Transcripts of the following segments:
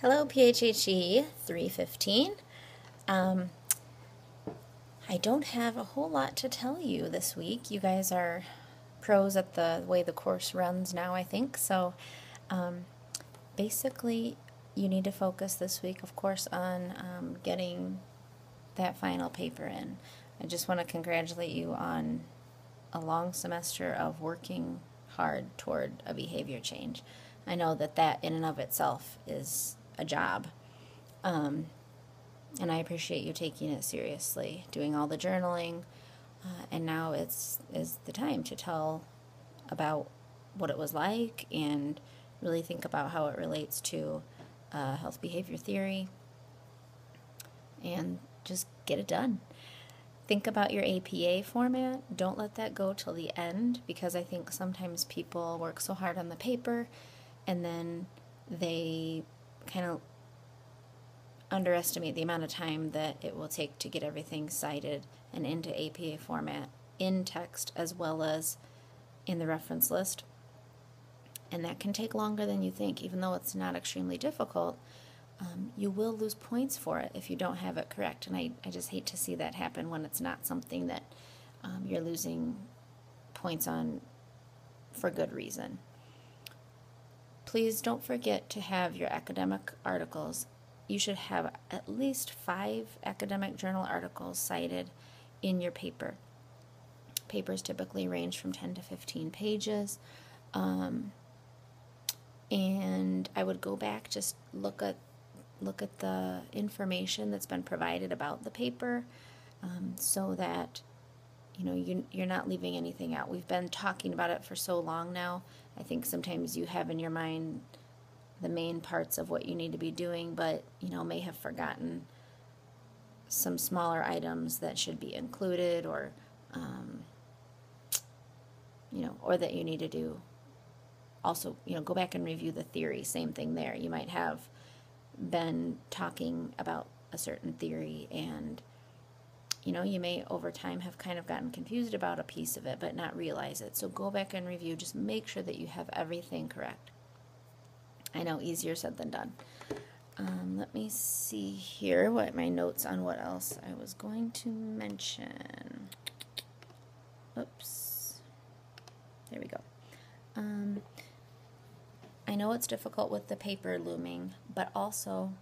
Hello, PHHE 315. Um, I don't have a whole lot to tell you this week. You guys are pros at the way the course runs now, I think. So um, basically, you need to focus this week, of course, on getting that final paper in. I just want to congratulate you on a long semester of working hard toward a behavior change. I know that in and of itself is a job. And I appreciate you taking it seriously, doing all the journaling, and now is the time to tell about what it was like and really think about how it relates to health behavior theory, and just get it done. Think about your APA format. Don't let that go till the end, because I think sometimes people work so hard on the paper and then they kind of underestimate the amount of time that it will take to get everything cited and into APA format in text as well as in the reference list. And that can take longer than you think, even though it's not extremely difficult. You will lose points for it if you don't have it correct. And I just hate to see that happen when it's not something that you're losing points on for good reason. Please don't forget to have your academic articles. You should have at least 5 academic journal articles cited in your paper. Papers typically range from 10 to 15 pages. And I would go back, just look at the information that's been provided about the paper, so that you're not leaving anything out. We've been talking about it for so long now. I think sometimes you have in your mind the main parts of what you need to be doing, but may have forgotten some smaller items that should be included, or or that you need to do. Also, go back and review the theory. Same thing there. You might have been talking about a certain theory, and you may over time have kind of gotten confused about a piece of it but not realize it. So go back and review. Just make sure that you have everything correct. I know, easier said than done. Let me see here what my notes on what else I was going to mention. Oops. There we go. I know it's difficult with the paper looming, but also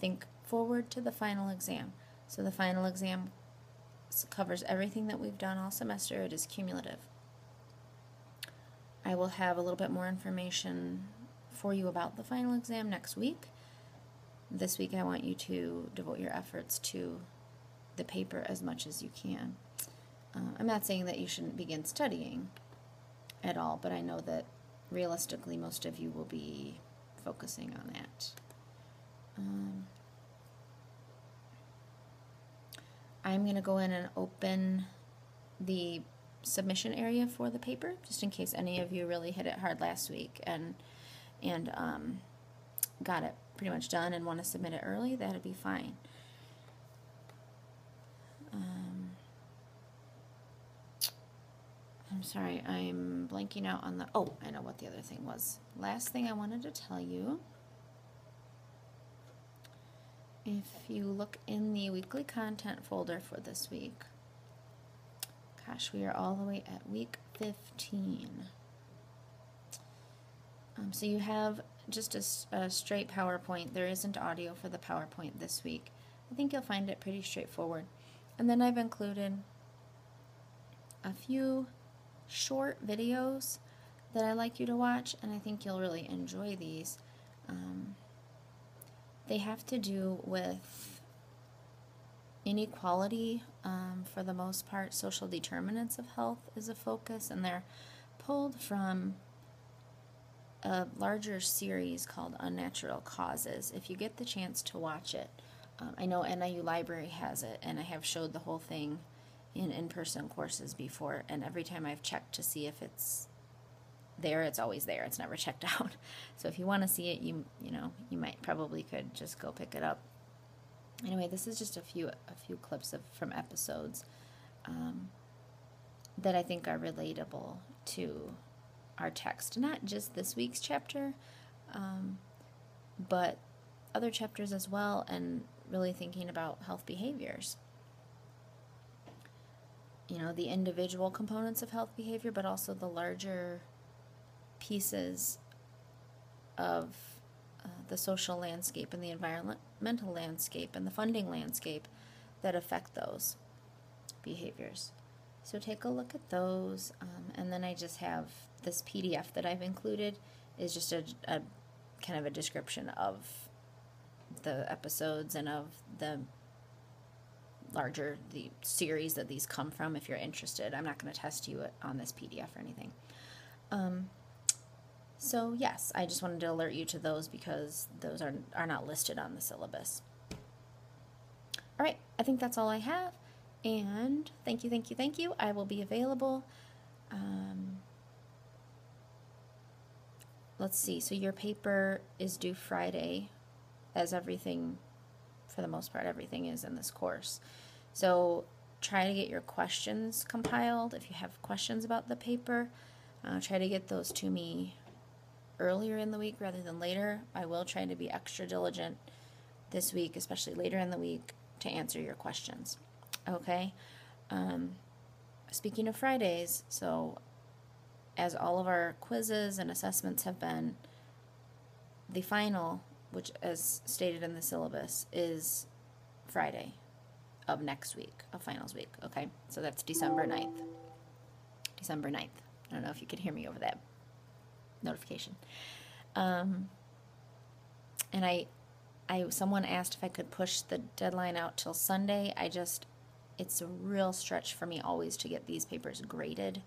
think forward to the final exam. So the final exam covers everything that we've done all semester. It is cumulative. I will have a little bit more information for you about the final exam next week. This week I want you to devote your efforts to the paper as much as you can. I'm not saying that you shouldn't begin studying at all, but I know that realistically most of you will be focusing on that. I'm going to go in and open the submission area for the paper, just in case any of you really hit it hard last week and got it pretty much done and want to submit it early. That'd be fine. I'm sorry, I'm blanking out on I know what the other thing was. Last thing I wanted to tell you, if you look in the weekly content folder for this week, gosh, we are all the way at week 15. So you have just a straight PowerPoint. There isn't audio for the PowerPoint this week. I think you'll find it pretty straightforward. And then I've included a few short videos that I like you to watch, and I think you'll really enjoy these. They have to do with inequality, for the most part. Social determinants of health is a focus, and they're pulled from a larger series called Unnatural Causes. If you get the chance to watch it, I know NIU Library has it, and I have showed the whole thing in-person courses before, and every time I've checked to see if it's there, it's always there. It's never checked out. So if you want to see it, you probably could just go pick it up. Anyway, this is just a few clips from episodes that I think are relatable to our text. Not just this week's chapter, but other chapters as well, and really thinking about health behaviors. You know, the individual components of health behavior, but also the larger pieces of the social landscape and the environmental landscape and the funding landscape that affect those behaviors. So take a look at those, and then I just have this PDF that I've included is just a kind of a description of the episodes and of the series that these come from if you're interested. I'm not going to test you on this PDF or anything. So yes, I just wanted to alert you to those because those are not listed on the syllabus. All right, I think that's all I have. And thank you. I will be available. Let's see. So your paper is due Friday, as everything, for the most part, everything is in this course. So try to get your questions compiled. If you have questions about the paper, try to get those to me earlier in the week rather than later. I will try to be extra diligent this week, especially later in the week, to answer your questions. Okay? Speaking of Fridays, so as all of our quizzes and assessments have been, the final, which as stated in the syllabus, is Friday of next week, of finals week. Okay? So that's December 9th. December 9th. I don't know if you could hear me over that notification. And someone asked if I could push the deadline out till Sunday. It's a real stretch for me always to get these papers graded.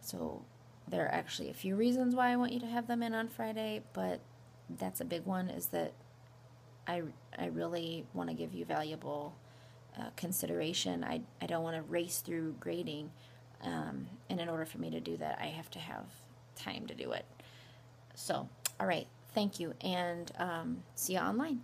So there are actually a few reasons why I want you to have them in on Friday, but that's a big one, is that I really want to give you valuable consideration. I don't want to race through grading, and in order for me to do that, I have to have time to do it. So, all right, thank you, and see you online.